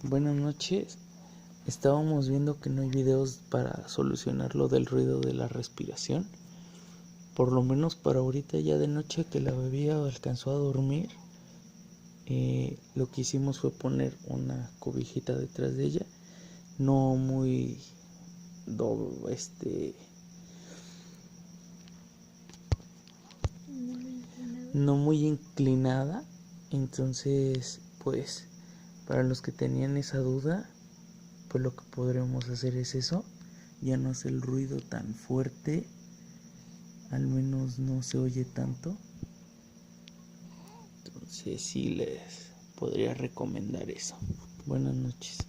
Buenas noches. Estábamos viendo que no hay videos para solucionar lo del ruido de la respiración. Por lo menos para ahorita ya de noche que la bebé alcanzó a dormir. Lo que hicimos fue poner una cobijita detrás de ella. No muy no muy inclinada. Entonces, pues, para los que tenían esa duda, pues lo que podremos hacer es eso. Ya no es el ruido tan fuerte, al menos no se oye tanto. Entonces sí les podría recomendar eso. Buenas noches.